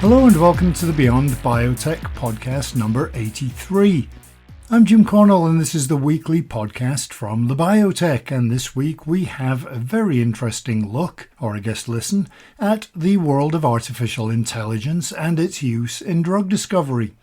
Hello and welcome to the Beyond Biotech podcast number 83. I'm Jim Cornell and this is the weekly podcast from Labiotech, and this week we have a very interesting look, or I guess listen, at the world of artificial intelligence and its use in drug discovery.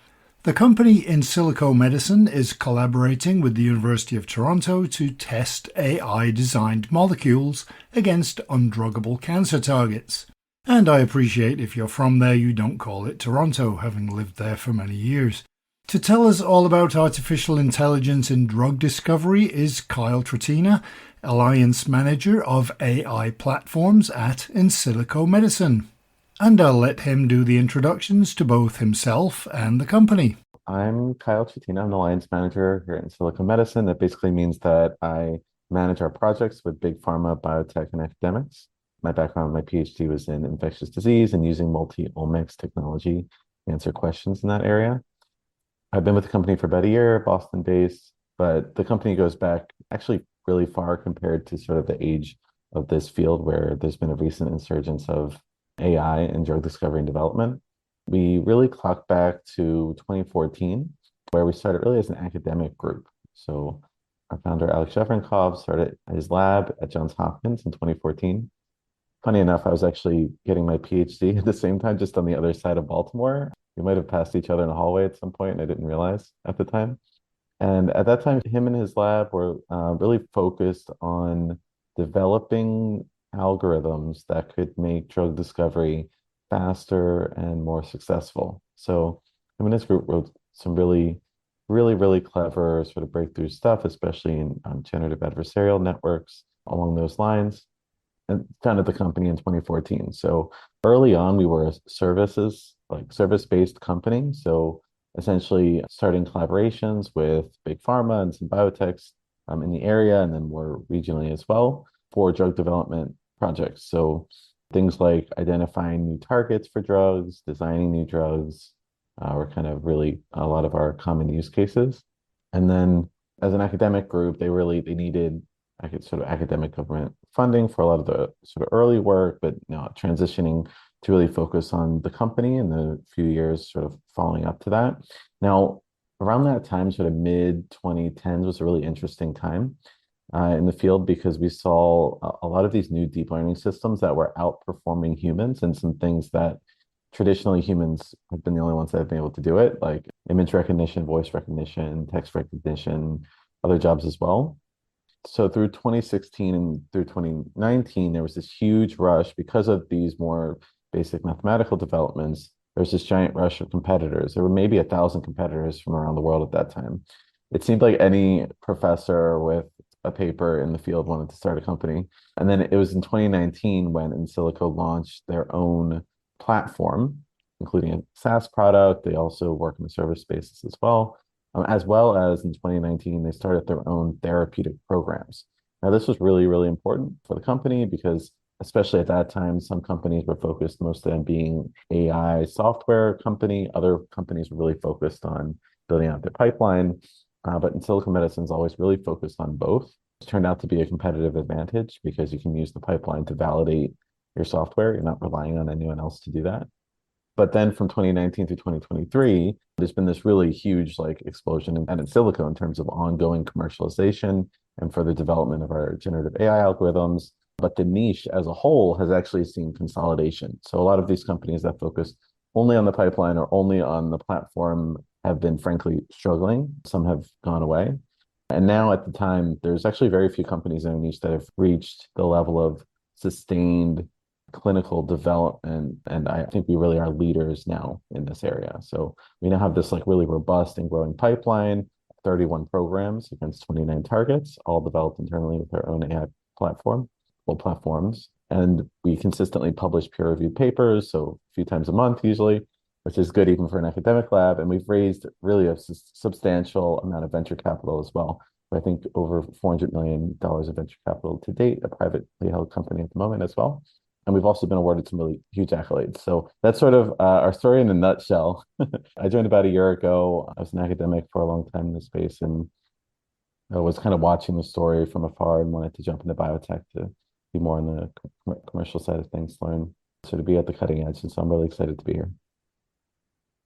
The company Insilico Medicine is collaborating with the University of Toronto to test AI-designed molecules against undruggable cancer targets. And I appreciate if you're from there you don't call it Toronto, having lived there for many years. To tell us all about artificial intelligence in drug discovery is Kyle Tretina, Alliance Manager of AI Platforms at Insilico Medicine. And I'll let him do the introductions to both himself and the company. I'm Kyle Tretina. I'm the Alliance Manager here at Insilico Medicine. That basically means that I manage our projects with big pharma, biotech, and academics. My background, my PhD was in infectious disease and using multi-omics technology to answer questions in that area. I've been with the company for about a year, Boston-based, but the company goes back actually really far compared to sort of the age of this field where there's been a recent insurgence of AI in drug discovery and development. We really clock back to 2014, where we started really as an academic group. So our founder, Alex Shevrenkov, started his lab at Johns Hopkins in 2014. Funny enough, I was actually getting my PhD at the same time, just on the other side of Baltimore. We might have passed each other in a hallway at some point, and I didn't realize at the time. And at that time, him and his lab were really focused on developing algorithms that could make drug discovery faster and more successful. So him and his group wrote some really clever sort of breakthrough stuff, especially in generative adversarial networks along those lines, and founded the company in 2014. So early on, we were a service-based company. So essentially starting collaborations with big pharma and some biotechs in the area, and then more regionally as well for drug development projects. So things like identifying new targets for drugs, designing new drugs, were kind of really a lot of our common use cases. And then as an academic group, they needed sort of academic government funding for a lot of the sort of early work, but transitioning to really focus on the company in the few years sort of following up to that. Now, around that time, sort of mid 2010s was a really interesting time in the field, because we saw a lot of these new deep learning systems that were outperforming humans in some things that traditionally humans have been the only ones that have been able to do it, like image recognition, voice recognition, text recognition, other jobs as well. So through 2016 and through 2019, there was this huge rush because of these more basic mathematical developments. There was this giant rush of competitors. There were maybe 1,000 competitors from around the world at that time. It seemed like any professor with a paper in the field wanted to start a company. And then it was in 2019 when Insilico launched their own platform, including a SaaS product. They also work in the service spaces as well as in 2019, they started their own therapeutic programs. Now, this was really important for the company because, especially at that time, some companies were focused mostly on being AI software company. Other companies were really focused on building out their pipeline. But Insilico Medicine's always really focused on both. It's turned out to be a competitive advantage because you can use the pipeline to validate your software. You're not relying on anyone else to do that. But then from 2019 to 2023, there's been this really huge explosion at Insilico in terms of ongoing commercialization and further development of our generative AI algorithms. But the niche as a whole has actually seen consolidation. So a lot of these companies that focus only on the pipeline or only on the platform have been frankly struggling. Some have gone away. And now at the time, there's actually very few companies in our niche that have reached the level of sustained clinical development, and I think we really are leaders now in this area. So we now have this really robust and growing pipeline, 31 programs against 29 targets, all developed internally with our own AI platforms. And we consistently publish peer-reviewed papers, so a few times a month usually, which is good even for an academic lab. And we've raised really a substantial amount of venture capital as well. I think over $400 million of venture capital to date, a privately held company at the moment as well. And we've also been awarded some really huge accolades. So that's sort of our story in a nutshell. I joined about a year ago. I was an academic for a long time in this space, and I was kind of watching the story from afar and wanted to jump into biotech to be more on the commercial side of things, learn, sort of be at the cutting edge. And so I'm really excited to be here.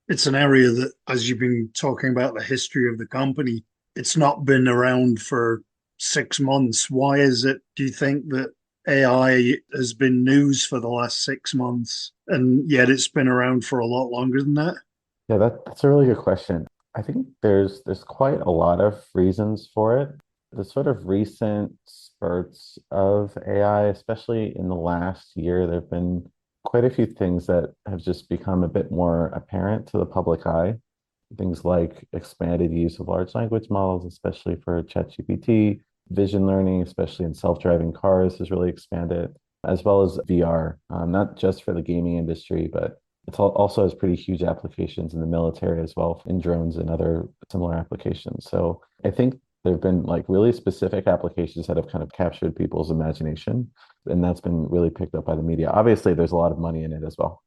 It's an area that, as you've been talking about the history of the company, it's not been around for 6 months. Why is it, do you think, that AI has been news for the last 6 months and yet it's been around for a lot longer than that? Yeah, that's a really good question. I think there's quite a lot of reasons for it. The sort of recent spurts of AI, especially in the last year, there have been quite a few things that have just become a bit more apparent to the public eye. Things like expanded use of large language models, especially for ChatGPT, vision learning, especially in self-driving cars, has really expanded, as well as VR, not just for the gaming industry, but also has pretty huge applications in the military as well, in drones and other similar applications. So I think there have been like really specific applications that have kind of captured people's imagination, and that's been really picked up by the media. Obviously, there's a lot of money in it as well.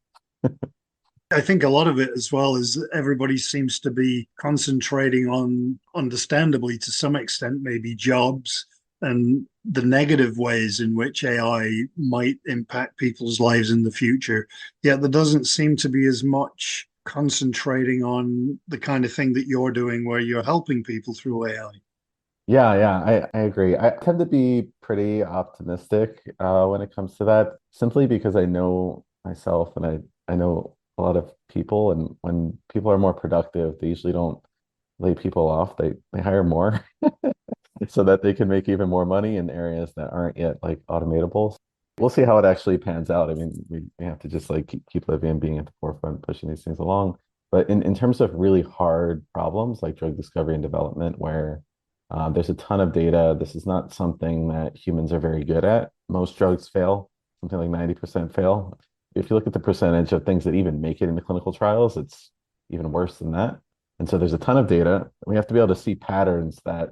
I think a lot of it as well is everybody seems to be concentrating on, understandably to some extent, maybe jobs and the negative ways in which AI might impact people's lives in the future. Yet there doesn't seem to be as much concentrating on the kind of thing that you're doing where you're helping people through AI. Yeah, I agree. I tend to be pretty optimistic when it comes to that, simply because I know myself and I know a lot of people, and when people are more productive, they usually don't lay people off. They hire more so that they can make even more money in areas that aren't yet like automatable. We'll see how it actually pans out. I mean, we have to just like keep living and being at the forefront, pushing these things along. But in terms of really hard problems like drug discovery and development, where there's a ton of data, this is not something that humans are very good at. Most drugs fail, something like 90% fail. If you look at the percentage of things that even make it into clinical trials, it's even worse than that. And so there's a ton of data. We have to be able to see patterns that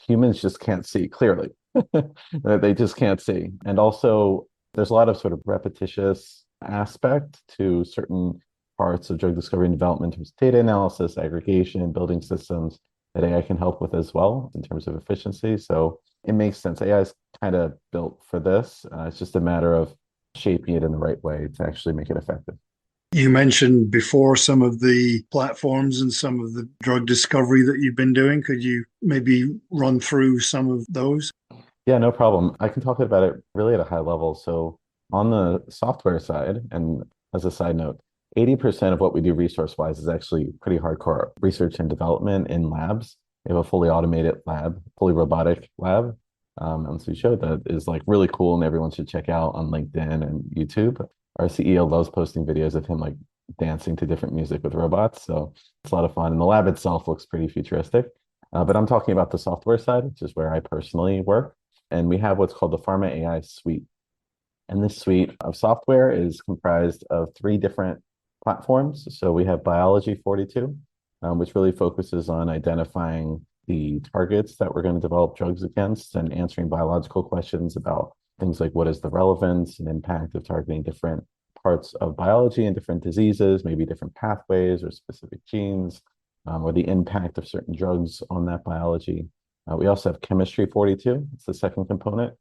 humans just can't see clearly. That they just can't see. And also, there's a lot of sort of repetitious aspect to certain parts of drug discovery and development, in terms of data analysis, aggregation, building systems that AI can help with as well in terms of efficiency. So it makes sense. AI is kind of built for this. It's just a matter of shaping it in the right way to actually make it effective. You mentioned before some of the platforms and some of the drug discovery that you've been doing. Could you maybe run through some of those? Yeah, no problem. I can talk about it really at a high level. So on the software side, and as a side note, 80% of what we do resource-wise is actually pretty hardcore research and development in labs. We have a fully automated lab, fully robotic lab. And so we showed that is like really cool and everyone should check out on LinkedIn and YouTube. Our CEO loves posting videos of him like dancing to different music with robots. So it's a lot of fun. And the lab itself looks pretty futuristic. But I'm talking about the software side, which is where I personally work. And we have what's called the Pharma AI Suite. And this suite of software is comprised of three different platforms. So we have Biology 42, which really focuses on identifying the targets that we're going to develop drugs against and answering biological questions about things like what is the relevance and impact of targeting different parts of biology and different diseases, maybe different pathways or specific genes, or the impact of certain drugs on that biology. We also have Chemistry 42. It's the second component.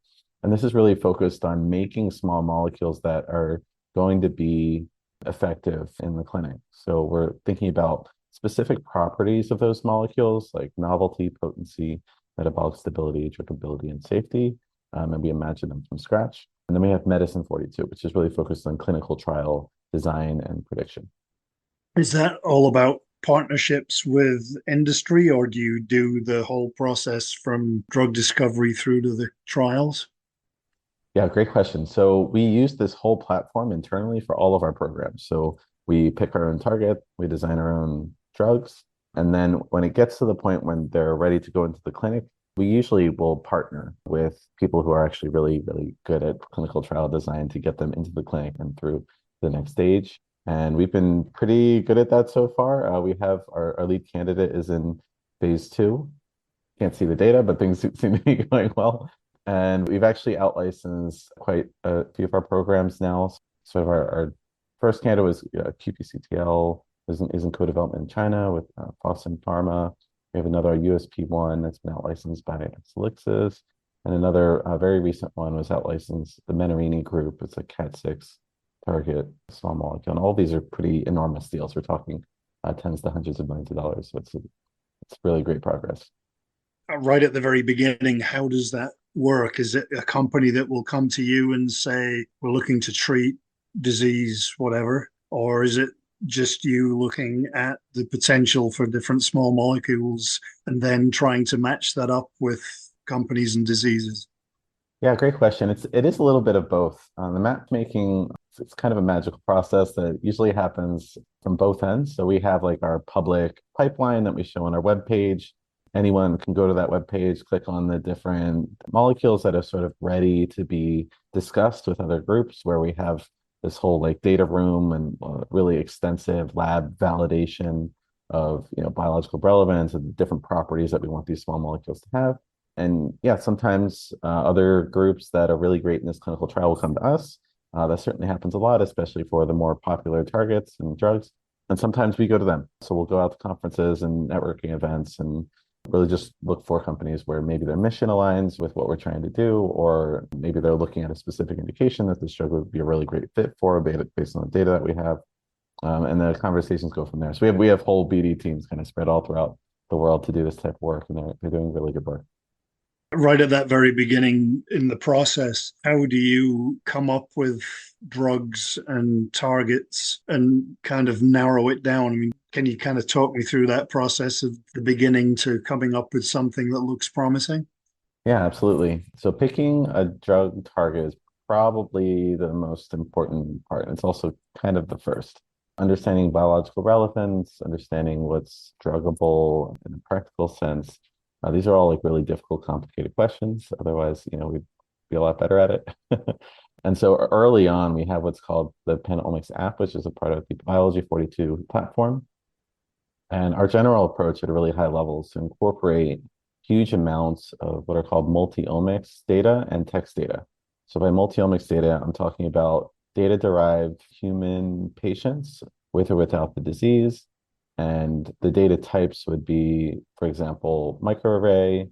And this is really focused on making small molecules that are going to be effective in the clinic. So we're thinking about specific properties of those molecules like novelty, potency, metabolic stability, drinkability, and safety. And we imagine them from scratch. And then we have Medicine 42, which is really focused on clinical trial design and prediction. Is that all about partnerships with industry, or do you do the whole process from drug discovery through to the trials? Yeah, great question. So we use this whole platform internally for all of our programs. So we pick our own target, we design our own drugs, and then when it gets to the point when they're ready to go into the clinic, we usually will partner with people who are actually really, really good at clinical trial design to get them into the clinic and through the next stage. And we've been pretty good at that so far. We have our lead candidate is in phase two. Can't see the data, but things seem to be going well. And we've actually outlicensed quite a few of our programs now. Sort of our first candidate was QPCTL, is in co-development in China with Fosun Pharma. We have another USP1 that's been outlicensed by Exelixis. And another very recent one was outlicensed, the Menarini Group. It's a CAT6 target small molecule. And all these are pretty enormous deals. We're talking tens to hundreds of millions of dollars. So it's really great progress. Right at the very beginning, how does that work? Is it a company that will come to you and say, we're looking to treat disease, whatever? Or is it just you looking at the potential for different small molecules and then trying to match that up with companies and diseases? Yeah, great question. It is a little bit of both. The matchmaking, it's kind of a magical process that usually happens from both ends. So we have like our public pipeline that we show on our webpage. Anyone can go to that webpage, click on the different molecules that are sort of ready to be discussed with other groups, where we have this whole like data room and really extensive lab validation of biological relevance and different properties that we want these small molecules to have. And yeah, sometimes other groups that are really great in this clinical trial will come to us. That certainly happens a lot, especially for the more popular targets and drugs. And sometimes we go to them. So we'll go out to conferences and networking events and really just look for companies where maybe their mission aligns with what we're trying to do, or maybe they're looking at a specific indication that this drug would be a really great fit for based on the data that we have. And the conversations go from there. So we have whole BD teams kind of spread all throughout the world to do this type of work, and they're doing really good work. Right at that very beginning in the process, how do you come up with drugs and targets and kind of narrow it down? I mean, can you kind of talk me through that process of the beginning to coming up with something that looks promising? Yeah, absolutely. So picking a drug target is probably the most important part. And it's also kind of the first. Understanding biological relevance, understanding what's druggable in a practical sense. These are all like really difficult, complicated questions. Otherwise, we'd be a lot better at it. And so early on, we have what's called the Panel-Omics app, which is a part of the Biology 42 platform. And our general approach at a really high level is to incorporate huge amounts of what are called multi-omics data and text data. So by multi-omics data, I'm talking about data-derived human patients with or without the disease. And the data types would be, for example, microarray,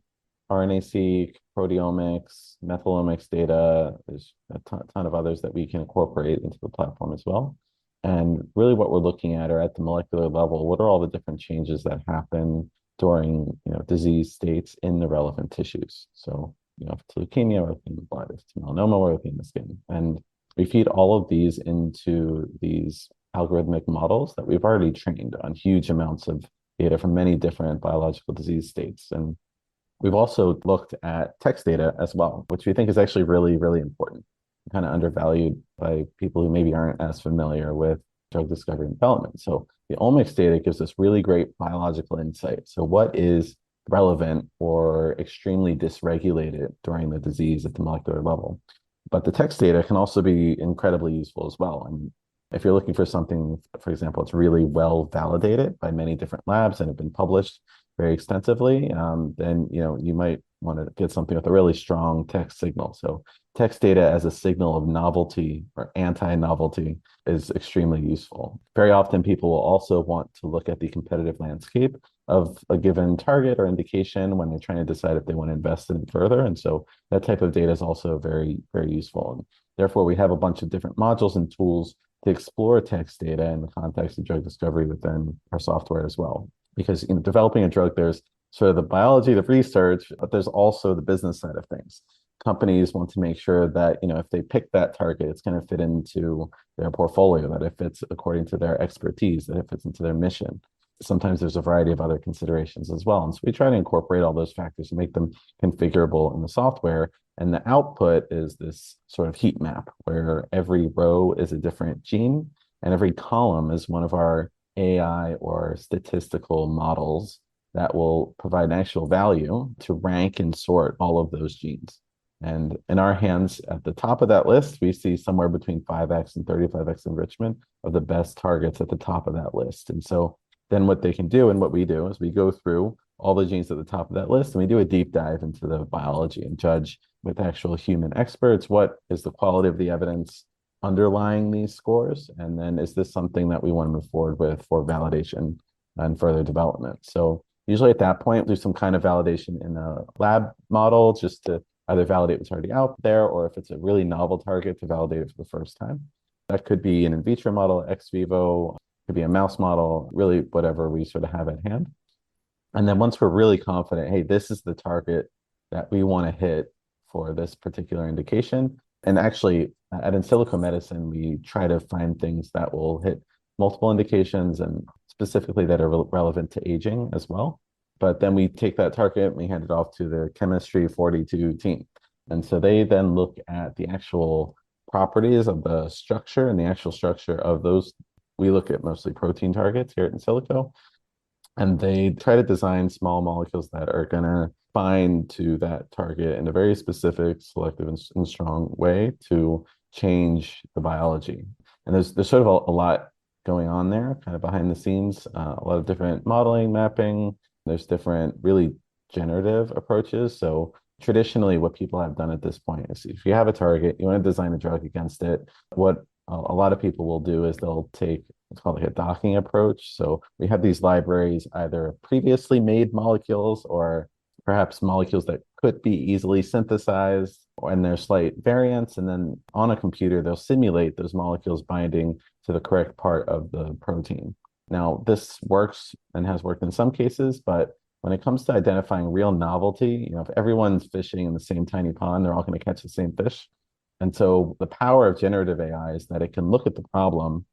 RNA-seq, proteomics, methylomics data. There's a ton of others that we can incorporate into the platform as well. And really what we're looking at are at the molecular level, what are all the different changes that happen during disease states in the relevant tissues. So, if it's leukemia, we're looking at the blood. If it's melanoma, we're looking at the skin. And we feed all of these into these algorithmic models that we've already trained on huge amounts of data from many different biological disease states. And we've also looked at text data as well, which we think is actually really, really important, kind of undervalued by people who maybe aren't as familiar with drug discovery and development. So the omics data gives us really great biological insight. So what is relevant or extremely dysregulated during the disease at the molecular level? But the text data can also be incredibly useful as well. And if you're looking for something, for example, it's really well validated by many different labs and have been published very extensively, then you might want to get something with a really strong text signal. So text data as a signal of novelty or anti-novelty is extremely useful. Very often people will also want to look at the competitive landscape of a given target or indication when they're trying to decide if they want to invest in it further. And so that type of data is also very, very useful. And therefore, we have a bunch of different modules and tools to explore text data in the context of drug discovery within our software as well. Because developing a drug, there's sort of the biology, the research, but there's also the business side of things. Companies want to make sure that, if they pick that target, it's going to fit into their portfolio, that it fits according to their expertise, that it fits into their mission. Sometimes there's a variety of other considerations as well. And so we try to incorporate all those factors and make them configurable in the software. And the output is this sort of heat map where every row is a different gene and every column is one of our AI or statistical models that will provide an actual value to rank and sort all of those genes. And in our hands, at the top of that list, we see somewhere between 5x and 35x enrichment of the best targets at the top of that list. And so then what they can do and what we do is we go through all the genes at the top of that list and we do a deep dive into the biology and judge with actual human experts what is the quality of the evidence underlying these scores, and then is this something that we want to move forward with for validation and further development. So usually at that point, do some kind of validation in a lab model just to either validate what's already out there, or if it's a really novel target, to validate it for the first time. That could be an in vitro model, ex vivo. could be a mouse model, really whatever we sort of have at hand. And then once we're really confident, hey, this is the target that we want to hit for this particular indication. And actually, at Insilico Medicine, we try to find things that will hit multiple indications and specifically that are relevant to aging as well. But then we take that target and we hand it off to the chemistry 42 team. And so they then look at the actual properties of the structure and the actual structure of those. We look at mostly protein targets here at Insilico, and they try to design small molecules that are going to bind to that target in a very specific, selective, and strong way to change the biology. And there's sort of a lot going on there, kind of behind the scenes, a lot of different modeling, mapping. There's different really generative approaches. So traditionally, what people have done at this point is if you have a target, you want to design a drug against it. What a lot of people will do is they'll take it's called like a docking approach. So we have these libraries, either previously made molecules or perhaps molecules that could be easily synthesized and there's slight variants. And then on a computer, they'll simulate those molecules binding to the correct part of the protein. Now, this works and has worked in some cases, but when it comes to identifying real novelty, if everyone's fishing in the same tiny pond, they're all going to catch the same fish. And so the power of generative AI is that it can look at the problem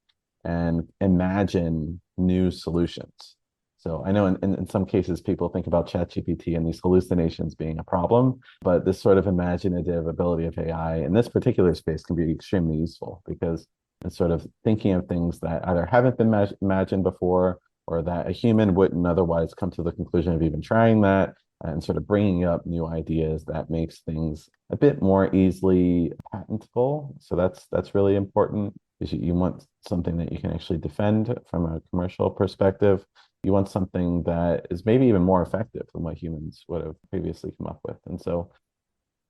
and imagine new solutions. So I know in some cases people think about ChatGPT and these hallucinations being a problem, but this sort of imaginative ability of AI in this particular space can be extremely useful because it's sort of thinking of things that either haven't been imagined before or that a human wouldn't otherwise come to the conclusion of even trying that, and sort of bringing up new ideas that makes things a bit more easily patentable. So that's really important. Is you want something that you can actually defend from a commercial perspective. You want something that is maybe even more effective than what humans would have previously come up with. And so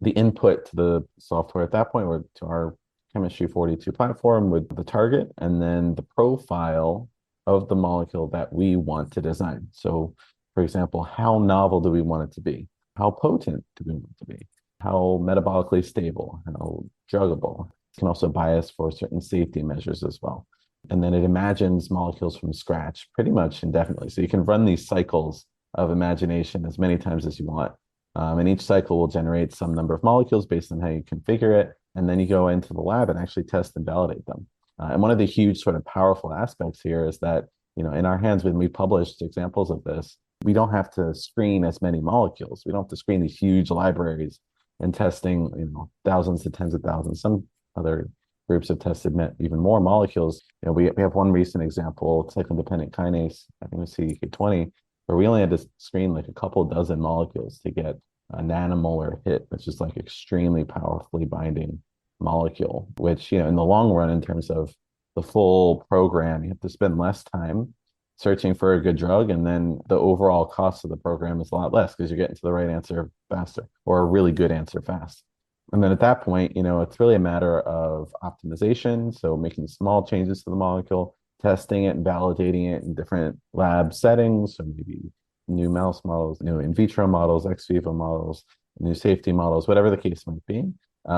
the input to the software at that point or to our chemistry 42 platform with the target and then the profile of the molecule that we want to design. So for example, how novel do we want it to be? How potent do we want it to be? How metabolically stable? How druggable? It can also bias for certain safety measures as well. And then it imagines molecules from scratch pretty much indefinitely. So you can run these cycles of imagination as many times as you want. And each cycle will generate some number of molecules based on how you configure it. And then you go into the lab and actually test and validate them. And one of the huge sort of powerful aspects here is that, in our hands, when we published examples of this, we don't have to screen as many molecules. We don't have to screen these huge libraries and testing, thousands to tens of thousands. Some other groups have tested even more molecules. We have one recent example, cyclin-dependent kinase, I think it was CDK20, where we only had to screen like a couple dozen molecules to get a nanomolar hit, which is like extremely powerfully binding molecule, which, in the long run, in terms of the full program, you have to spend less time searching for a good drug, and then the overall cost of the program is a lot less because you're getting to the right answer faster or a really good answer fast. And then at that point, it's really a matter of optimization. So making small changes to the molecule, testing it and validating it in different lab settings. So maybe new mouse models, new in vitro models, ex vivo models, new safety models, whatever the case might be.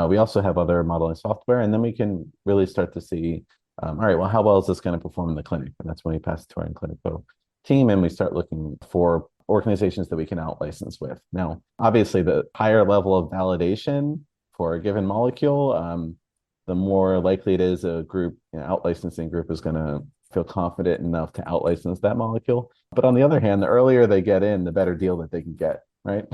We also have other modeling software, and then we can really start to see, all right, well, how well is this going to perform in the clinic? And that's when we pass it to our in-clinical team, and we start looking for organizations that we can out-license with. Now, obviously, the higher level of validation for a given molecule, the more likely it is a group, out-licensing group is going to feel confident enough to out-license that molecule. But on the other hand, the earlier they get in, the better deal that they can get, right?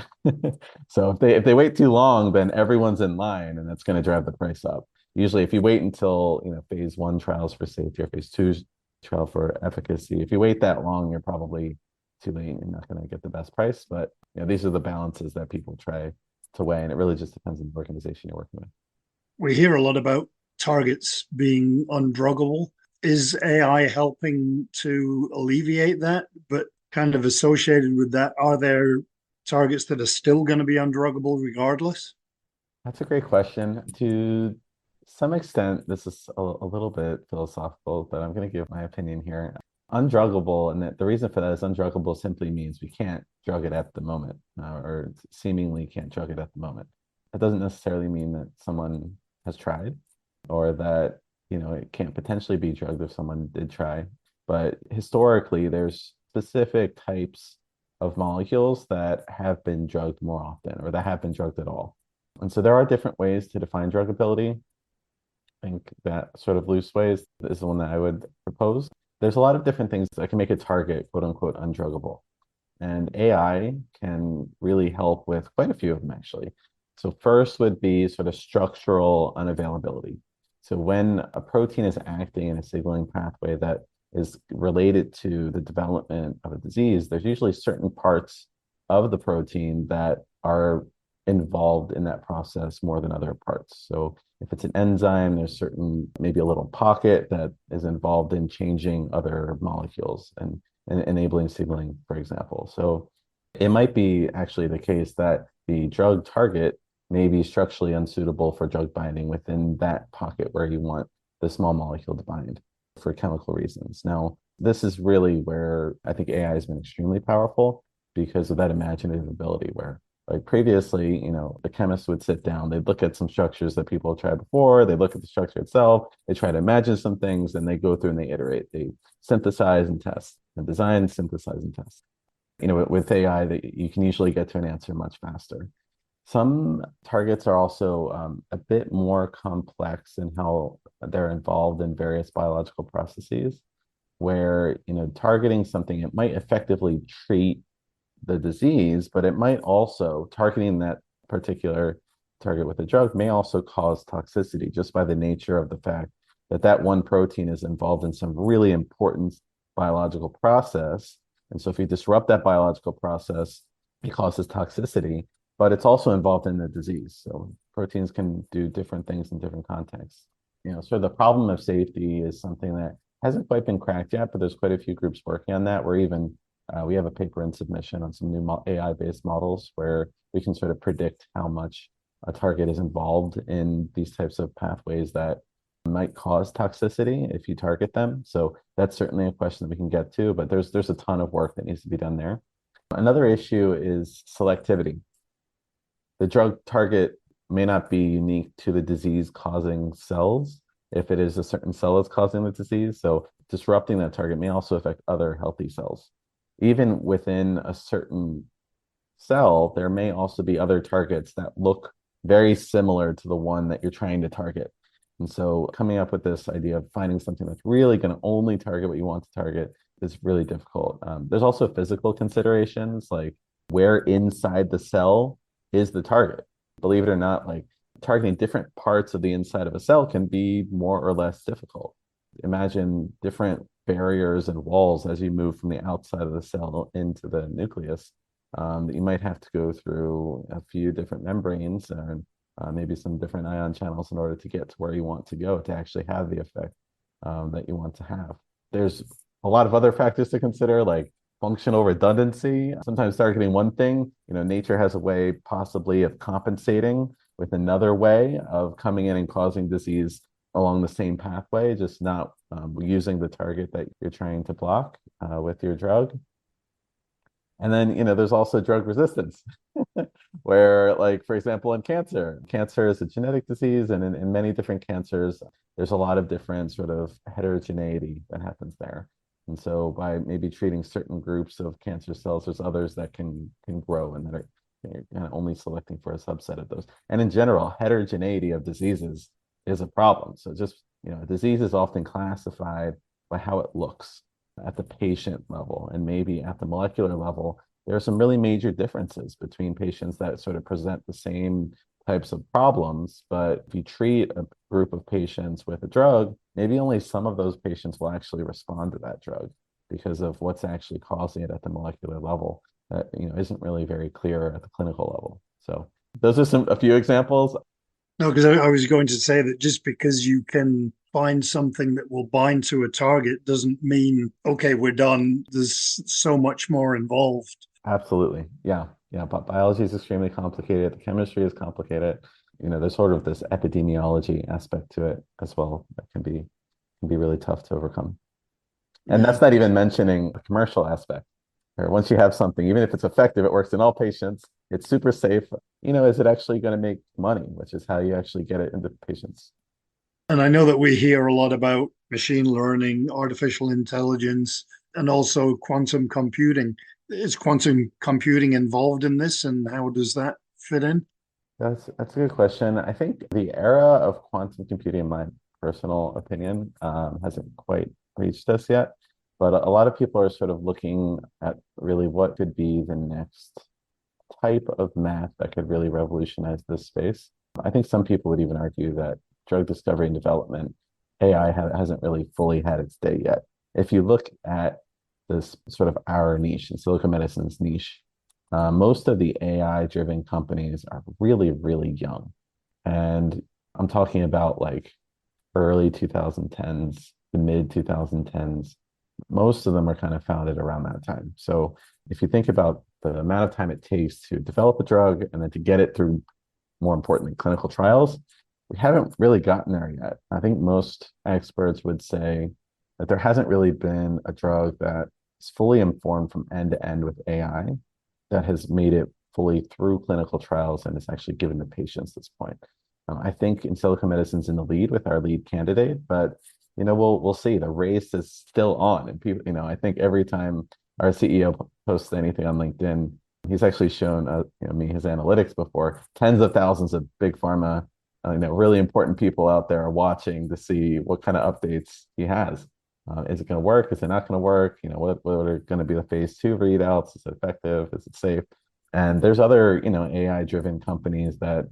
So if they wait too long, then everyone's in line, and that's going to drive the price up. Usually, if you wait until phase 1 trials for safety or phase 2 trial for efficacy, if you wait that long, you're probably too late. You're not going to get the best price. But these are the balances that people try to weigh, and it really just depends on the organization you're working with. We hear a lot about targets being undruggable. Is AI helping to alleviate that? But kind of associated with that, are there targets that are still going to be undruggable regardless? That's a great question. To some extent, this is a little bit philosophical, but I'm going to give my opinion here. Undruggable, and the reason for that is undruggable simply means we can't drug it at the moment, or seemingly can't drug it at the moment. That doesn't necessarily mean that someone has tried, or that it can't potentially be drugged if someone did try. but historically, there's specific types of molecules that have been drugged more often or that have been drugged at all. And so there are different ways to define druggability. I think that sort of loose ways is the one that I would propose. There's a lot of different things that can make a target, quote unquote, undruggable. And AI can really help with quite a few of them, actually. So, first would be sort of structural unavailability. So, when a protein is acting in a signaling pathway that is related to the development of a disease, there's usually certain parts of the protein that are involved in that process more than other parts. So, if it's an enzyme, there's certain, maybe a little pocket that is involved in changing other molecules and enabling signaling, for example. So it might be actually the case that the drug target may be structurally unsuitable for drug binding within that pocket where you want the small molecule to bind for chemical reasons. Now, this is really where I think AI has been extremely powerful because of that imaginative ability where like previously, the chemists would sit down, they'd look at some structures that people have tried before, they look at the structure itself, they try to imagine some things, and they go through and they iterate. They synthesize and test, and design, synthesize, and test. With AI, that you can usually get to an answer much faster. Some targets are also a bit more complex in how they're involved in various biological processes, where targeting something, it might effectively treat the disease, but it might also, targeting that particular target with a drug may also cause toxicity just by the nature of the fact that that one protein is involved in some really important biological process. And so if you disrupt that biological process, it causes toxicity, but it's also involved in the disease. So proteins can do different things in different contexts. So the problem of safety is something that hasn't quite been cracked yet, but there's quite a few groups working on that. We have a paper in submission on some new AI-based models where we can sort of predict how much a target is involved in these types of pathways that might cause toxicity if you target them. So that's certainly a question that we can get to, but there's a ton of work that needs to be done there. Another issue is selectivity. The drug target may not be unique to the disease-causing cells if it is a certain cell that's causing the disease. So disrupting that target may also affect other healthy cells. Even within a certain cell, there may also be other targets that look very similar to the one that you're trying to target. And so coming up with this idea of finding something that's really going to only target what you want to target is really difficult. There's also physical considerations, like where inside the cell is the target. Believe it or not, like targeting different parts of the inside of a cell can be more or less difficult. Imagine different barriers and walls as you move from the outside of the cell into the nucleus. You might have to go through a few different membranes and maybe some different ion channels in order to get to where you want to go to actually have the effect that you want to have. There's a lot of other factors to consider, like functional redundancy. Sometimes targeting one thing, nature has a way possibly of compensating with another way of coming in and causing disease along the same pathway, just not using the target that you're trying to block with your drug. And then, there's also drug resistance, where, like, for example, in cancer is a genetic disease, and in many different cancers, there's a lot of different sort of heterogeneity that happens there. And so by maybe treating certain groups of cancer cells, there's others that can grow and that are kind of only selecting for a subset of those. And in general, heterogeneity of diseases is a problem. So just, a disease is often classified by how it looks at the patient level, and maybe at the molecular level, there are some really major differences between patients that sort of present the same types of problems. But if you treat a group of patients with a drug, maybe only some of those patients will actually respond to that drug because of what's actually causing it at the molecular level that isn't really very clear at the clinical level. So those are a few examples. No, because I was going to say that just because you can find something that will bind to a target doesn't mean, okay, we're done. There's so much more involved. Absolutely. Yeah. But biology is extremely complicated. The chemistry is complicated. There's sort of this epidemiology aspect to it as well that can be really tough to overcome. And that's not even mentioning the commercial aspect. Once you have something, even if it's effective, it works in all patients, it's super safe. Is it actually going to make money, which is how you actually get it into patients? And I know that we hear a lot about machine learning, artificial intelligence, and also quantum computing. Is quantum computing involved in this, and how does that fit in? That's a good question. I think the era of quantum computing, in my personal opinion, hasn't quite reached us yet. But a lot of people are sort of looking at really what could be the next type of math that could really revolutionize this space. I think some people would even argue that drug discovery and development, AI hasn't really fully had its day yet. If you look at this sort of our niche, Insilico Medicine's niche, most of the AI-driven companies are really, really young. And I'm talking about like early 2010s, the mid 2010s. Most of them are kind of founded around that time. So if you think about the amount of time it takes to develop a drug and then to get it through, more importantly, clinical trials, we haven't really gotten there yet. I think most experts would say that there hasn't really been a drug that is fully informed from end to end with AI that has made it fully through clinical trials and is actually given to patients at this point. I think Insilico Medicine's in the lead with our lead candidate, but we'll see. The race is still on, and people, I think every time our CEO posts anything on LinkedIn, he's actually shown me his analytics before. Tens of thousands of big pharma, really important people out there are watching to see what kind of updates he has. Is it going to work? Is it not going to work? What are going to be the phase two readouts? Is it effective? Is it safe? And there's other, AI-driven companies that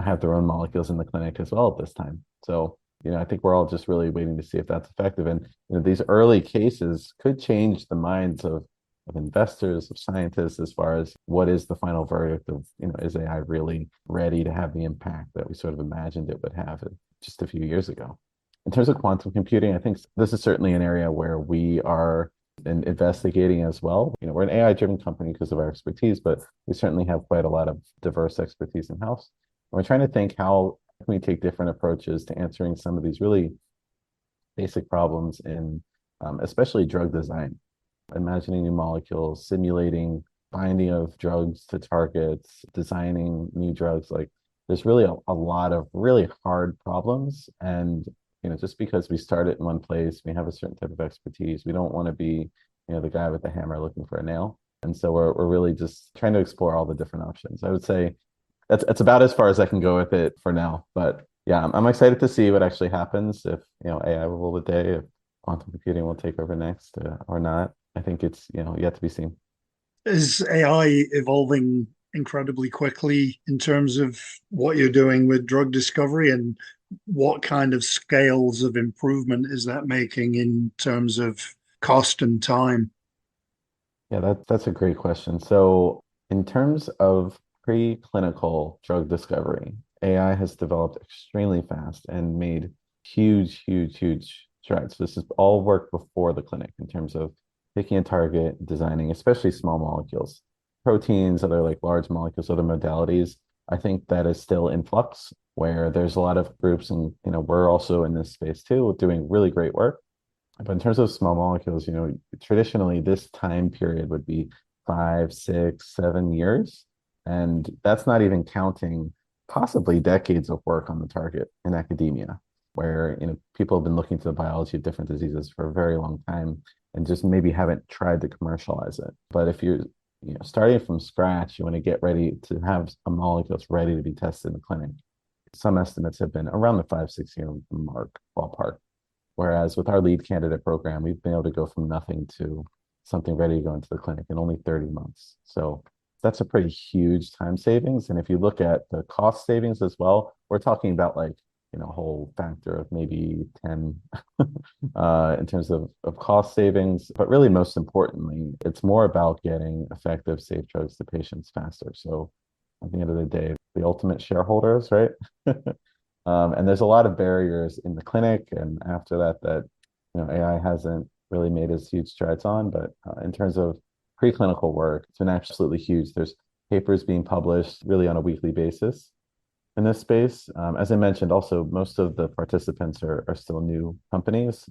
have their own molecules in the clinic as well at this time. So, I think we're all just really waiting to see if that's effective. And these early cases could change the minds of investors, of scientists, as far as what is the final verdict of, is AI really ready to have the impact that we sort of imagined it would have just a few years ago. In terms of quantum computing, I think this is certainly an area where we are investigating as well. We're an AI-driven company because of our expertise, but we certainly have quite a lot of diverse expertise in-house. And we're trying to think how can we take different approaches to answering some of these really basic problems in especially drug design, imagining new molecules, simulating binding of drugs to targets, designing new drugs. Like there's really a lot of really hard problems. And, just because we start it in one place, we have a certain type of expertise. We don't want to be, the guy with the hammer looking for a nail. And so we're really just trying to explore all the different options. I would say that's about as far as I can go with it for now. But yeah, I'm excited to see what actually happens if, AI will rule the day, if quantum computing will take over next or not. I think it's, yet to be seen. Is AI evolving incredibly quickly in terms of what you're doing with drug discovery, and what kind of scales of improvement is that making in terms of cost and time? Yeah, that's a great question. So in terms of preclinical drug discovery, AI has developed extremely fast and made huge, huge, huge strides. This is all work before the clinic in terms of picking a target, designing, especially small molecules, proteins, other like large molecules, other modalities. I think that is still in flux, where there's a lot of groups, and we're also in this space too, doing really great work. But in terms of small molecules, traditionally this time period would be 5, 6, 7 years. And that's not even counting possibly decades of work on the target in academia, where people have been looking to the biology of different diseases for a very long time and just maybe haven't tried to commercialize it. But if you're starting from scratch, you want to get ready to have a molecule that's ready to be tested in the clinic. Some estimates have been around the 5, 6 year mark ballpark. Whereas with our lead candidate program, we've been able to go from nothing to something ready to go into the clinic in only 30 months. So that's a pretty huge time savings. And if you look at the cost savings as well, we're talking about like, a whole factor of maybe 10 in terms of cost savings. But really, most importantly, it's more about getting effective, safe drugs to patients faster. So at the end of the day, the ultimate shareholders, right? And there's a lot of barriers in the clinic, and after that AI hasn't really made as huge strides on. But in terms of preclinical work, it's been absolutely huge. There's papers being published really on a weekly basis in this space. As I mentioned, also most of the participants are still new companies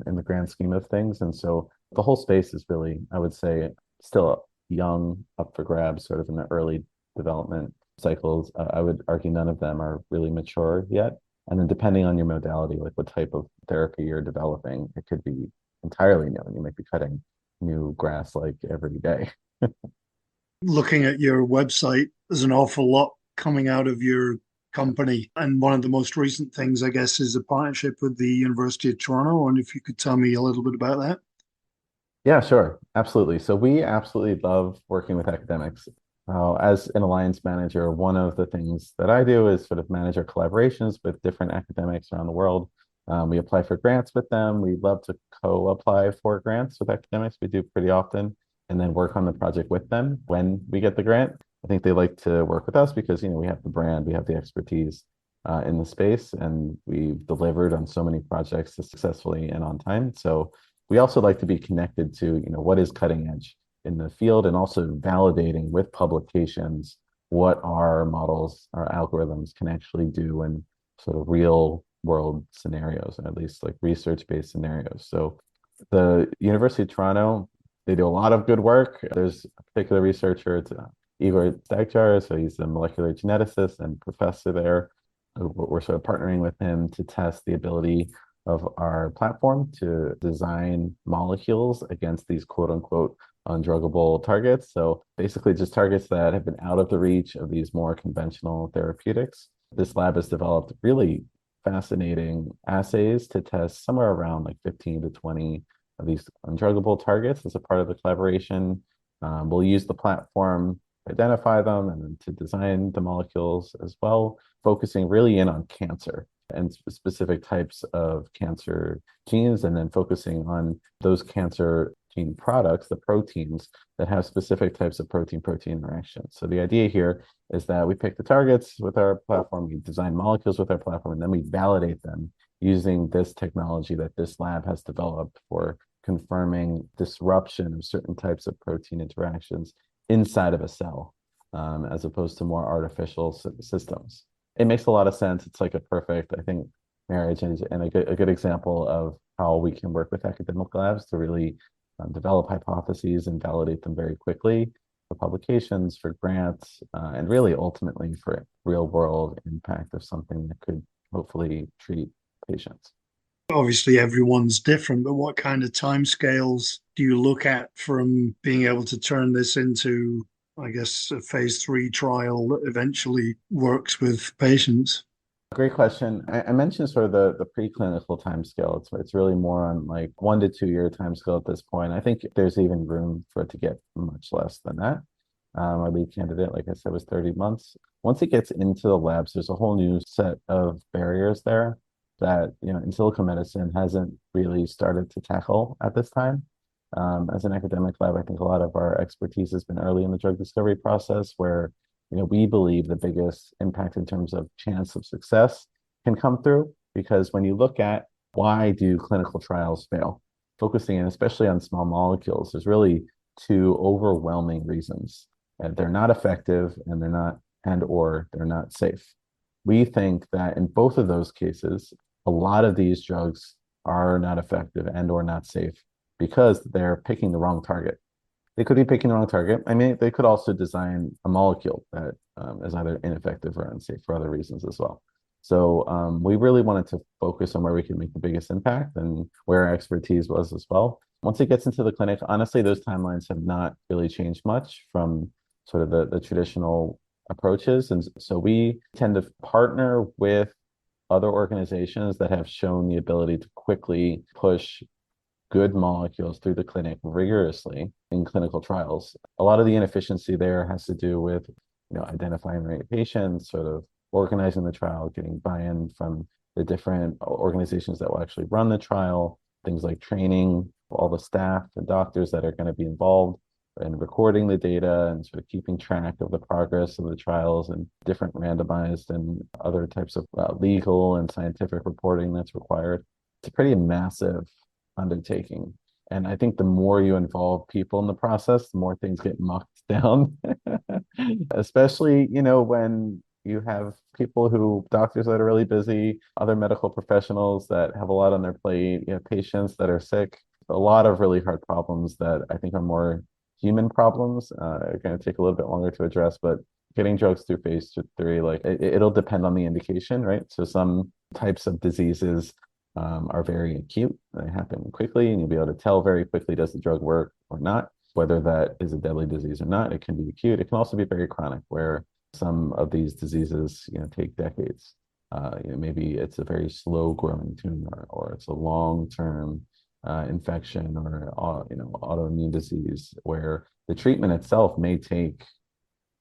in the grand scheme of things, and so the whole space is really, I would say, still young, up for grabs, sort of in the early development cycles. I would argue none of them are really mature yet. And then depending on your modality, like what type of therapy you're developing, it could be entirely new. And you might be cutting new grass like every day. Looking at your website, there's an awful lot coming out of your company. And one of the most recent things, I guess, is a partnership with the University of Toronto. And if you could tell me a little bit about that. Yeah, sure. Absolutely. So we absolutely love working with academics. As an alliance manager, one of the things that I do is sort of manage our collaborations with different academics around the world. We apply for grants with them. We love to co-apply for grants with academics. We do pretty often, and then work on the project with them when we get the grant. I think they like to work with us because, we have the brand, we have the expertise in the space, and we've delivered on so many projects successfully and on time. So we also like to be connected to, what is cutting edge in the field, and also validating with publications what our models, our algorithms can actually do in sort of real world scenarios, and at least like research-based scenarios. So the University of Toronto, they do a lot of good work. There's a particular researcher, it's Igor Stagljar, so he's a molecular geneticist and professor there. We're sort of partnering with him to test the ability of our platform to design molecules against these quote unquote undruggable targets. So basically just targets that have been out of the reach of these more conventional therapeutics. This lab has developed really fascinating assays to test somewhere around like 15 to 20 of these undruggable targets as a part of the collaboration. We'll use the platform to identify them and then to design the molecules as well, focusing really in on cancer and specific types of cancer genes, and then focusing on those cancer gene products, the proteins that have specific types of protein-protein interactions. So the idea here is that we pick the targets with our platform, we design molecules with our platform, and then we validate them using this technology that this lab has developed for confirming disruption of certain types of protein interactions inside of a cell, as opposed to more artificial systems. It makes a lot of sense. It's like a perfect, I think, marriage, and a good example of how we can work with academic labs to really develop hypotheses and validate them very quickly for publications, for grants, and really ultimately for real world impact of something that could hopefully treat patients. Obviously, everyone's different, but what kind of timescales do you look at from being able to turn this into, I guess, a phase 3 trial that eventually works with patients? Great question. I mentioned sort of the preclinical timescale. It's really more on like 1 to 2 year timescale at this point. I think there's even room for it to get much less than that. Our lead candidate, like I said, was 30 months. Once it gets into the labs, there's a whole new set of barriers there that, Insilico Medicine hasn't really started to tackle at this time. As an academic lab, I think a lot of our expertise has been early in the drug discovery process, where we believe the biggest impact in terms of chance of success can come through, because when you look at why do clinical trials fail, focusing in especially on small molecules, there's really two overwhelming reasons. They're not effective, and they're not safe. We think that in both of those cases, a lot of these drugs are not effective and or not safe because they're picking the wrong target. They could be picking the wrong target. I mean, they could also design a molecule that is either ineffective or unsafe for other reasons as well. So we really wanted to focus on where we can make the biggest impact and where our expertise was as well. Once it gets into the clinic, honestly, those timelines have not really changed much from sort of the traditional approaches. And so we tend to partner with other organizations that have shown the ability to quickly push good molecules through the clinic rigorously in clinical trials. A lot of the inefficiency there has to do with, identifying the right patients, sort of organizing the trial, getting buy-in from the different organizations that will actually run the trial, things like training all the staff and doctors that are going to be involved in recording the data and sort of keeping track of the progress of the trials, and different randomized and other types of legal and scientific reporting that's required. It's a pretty massive undertaking. And I think the more you involve people in the process, the more things get mucked down. Especially, when you have doctors that are really busy, other medical professionals that have a lot on their plate, patients that are sick, a lot of really hard problems that I think are more human problems, are going to take a little bit longer to address, but getting drugs through phase 3, like it'll depend on the indication, right? So some types of diseases are very acute. They happen quickly, and you'll be able to tell very quickly, does the drug work or not? Whether that is a deadly disease or not. It can be acute. It can also be very chronic, where some of these diseases, take decades. Maybe it's a very slow growing tumor, or it's a long-term infection, or autoimmune disease, where the treatment itself may take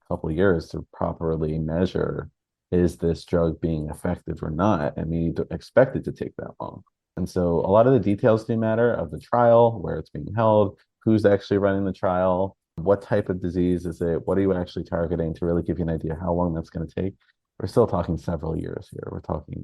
a couple of years to properly measure, is this drug being effective or not? And we expect it to take that long. And so a lot of the details do matter, of the trial, where it's being held, who's actually running the trial, what type of disease is it, what are you actually targeting, to really give you an idea how long that's going to take. We're still talking several years here. We're talking,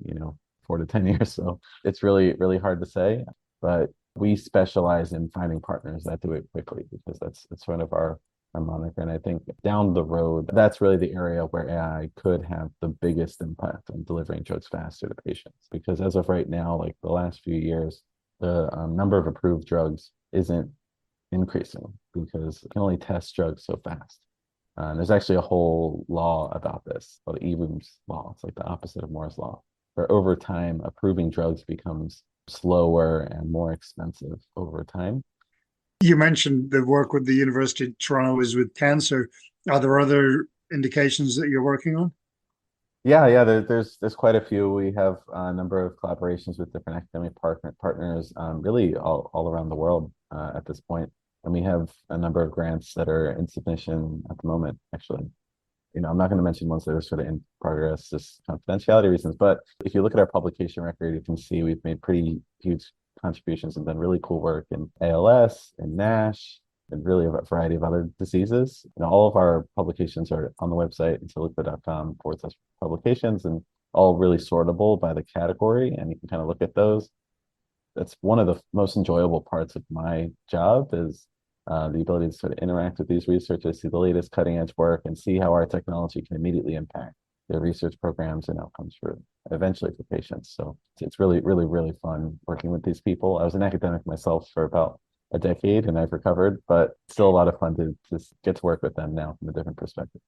4 to 10 years. So it's really, really hard to say. But we specialize in finding partners that do it quickly, because that's sort of our moniker. And I think down the road, that's really the area where AI could have the biggest impact on delivering drugs faster to patients. Because as of right now, like the last few years, the number of approved drugs isn't increasing, because you can only test drugs so fast. There's actually a whole law about this, called Ebrum's law. It's like the opposite of Moore's law, where over time, approving drugs becomes slower and more expensive over time. You mentioned the work with the University of Toronto is with cancer. Are there other indications that you're working on? Yeah. There's quite a few. We have a number of collaborations with different academic partners, really all around the world at this point. And we have a number of grants that are in submission at the moment, actually. I'm not going to mention ones that are sort of in progress, just confidentiality reasons. But if you look at our publication record, you can see we've made pretty huge contributions and done really cool work in ALS and NASH, and really a variety of other diseases. All of our publications are on the website, insilico.com/publications, and all really sortable by the category. And you can kind of look at those. That's one of the most enjoyable parts of my job, is the ability to sort of interact with these researchers, see the latest cutting edge work, and see how our technology can immediately impact their research programs and outcomes eventually for patients. So it's really, really, really fun working with these people. I was an academic myself for about a decade, and I've recovered, but still a lot of fun to just get to work with them now from a different perspective.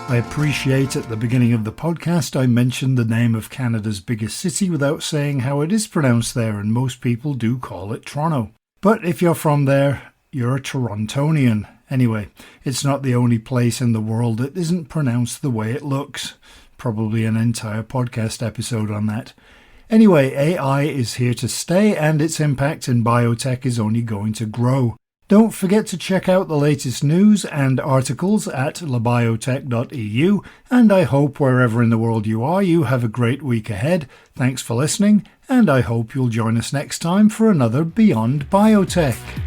I appreciate at the beginning of the podcast I mentioned the name of Canada's biggest city without saying how it is pronounced there, and most people do call it Toronto. But if you're from there, you're a Torontonian. Anyway, it's not the only place in the world that isn't pronounced the way it looks. Probably an entire podcast episode on that. Anyway, AI is here to stay, and its impact in biotech is only going to grow. Don't forget to check out the latest news and articles at Labiotech.eu, and I hope wherever in the world you are, you have a great week ahead. Thanks for listening, and I hope you'll join us next time for another Beyond Biotech.